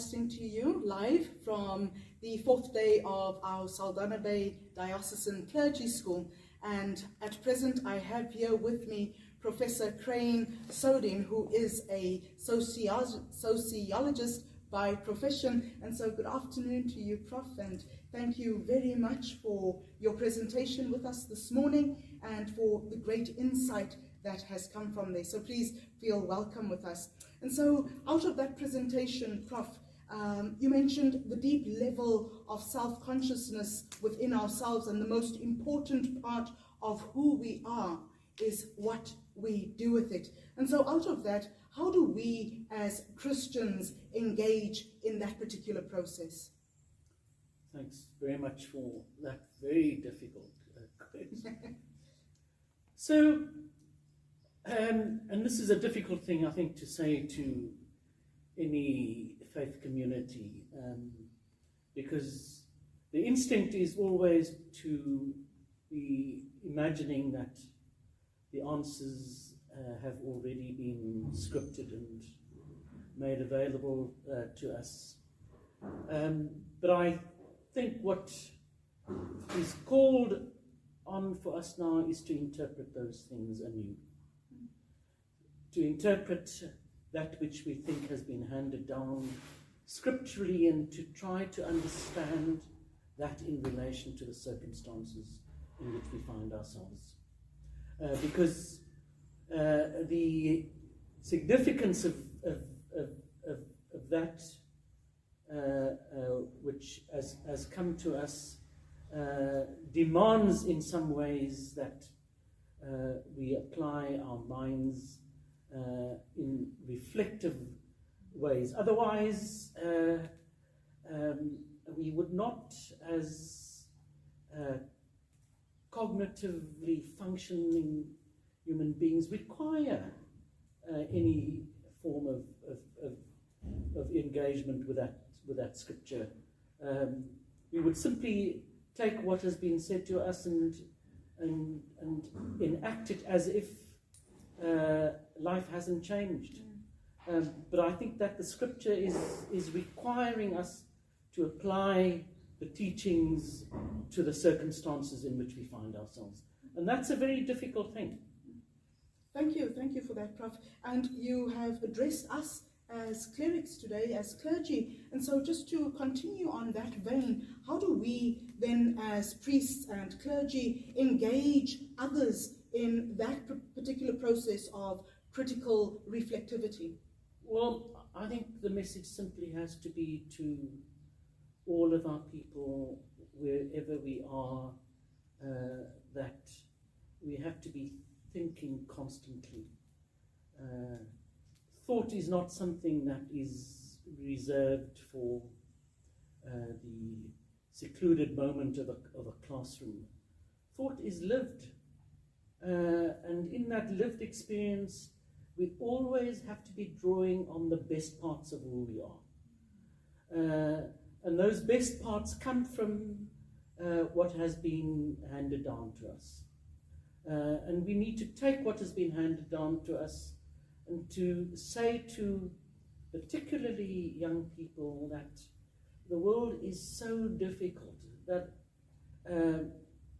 broadcasting to you live from the fourth day of our Saldanha Bay Diocesan Clergy School. And at present, I have here with me Professor Crain, Soudien, who is a sociologist by profession. And so good afternoon to you, Prof, and thank you very much for your presentation with us this morning and for the great insight that has come from there. So please feel welcome with us. And so out of that presentation, Prof, you mentioned the deep level of self-consciousness within ourselves, and the most important part of who we are is what we do with it. And so out of that, how do we as Christians engage in that particular process? Thanks very much for that very difficult question. So, and this is a difficult thing, I think, to say to any faith community, because the instinct is always to be imagining that the answers have already been scripted and made available to us. But I think what is called on for us now is to interpret those things anew. To interpret that which we think has been handed down scripturally, and to try to understand that in relation to the circumstances in which we find ourselves. Because the significance of that which has come to us demands in some ways that we apply our minds in reflective ways. Otherwise, we would not, as cognitively functioning human beings, require any form of engagement with that scripture. We would simply take what has been said to us and enact it as if life hasn't changed. But I think that the scripture is requiring us to apply the teachings to the circumstances in which we find ourselves. And that's a very difficult thing. Thank you for that, Prof. And you have addressed us as clerics today, as clergy. And so just to continue on that vein, how do we then as priests and clergy engage others in that particular process of critical reflectivity? Well, I think the message simply has to be to all of our people, wherever we are, that we have to be thinking constantly. Thought is not something that is reserved for the secluded moment of a classroom. Thought is lived. And in that lived experience, we always have to be drawing on the best parts of who we are. And those best parts come from what has been handed down to us. And we need to take what has been handed down to us and to say to particularly young people that the world is so difficult that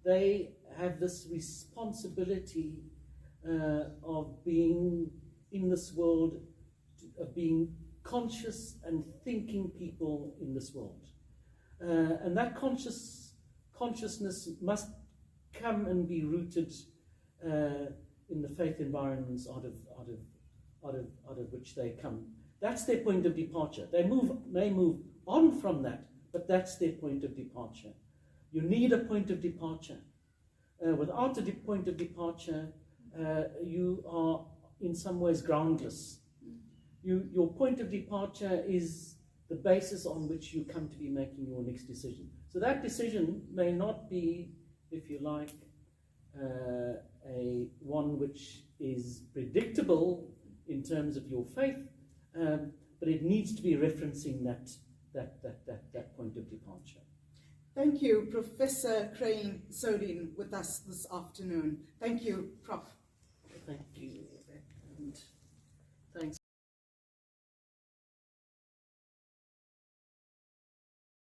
they have this responsibility of being in this world, of being conscious and thinking people in this world. And that consciousness must come and be rooted in the faith environments out of which they come. That's their point of departure. They may move on from that, but that's their point of departure. You need a point of departure. Without a point of departure, you are in some ways groundless. Your point of departure is the basis on which you come to be making your next decision. So that decision may not be, if you like, a one which is predictable in terms of your faith, but it needs to be referencing that point of departure. Thank you, Professor Crain Soudien, with us this afternoon. Thank you, Prof.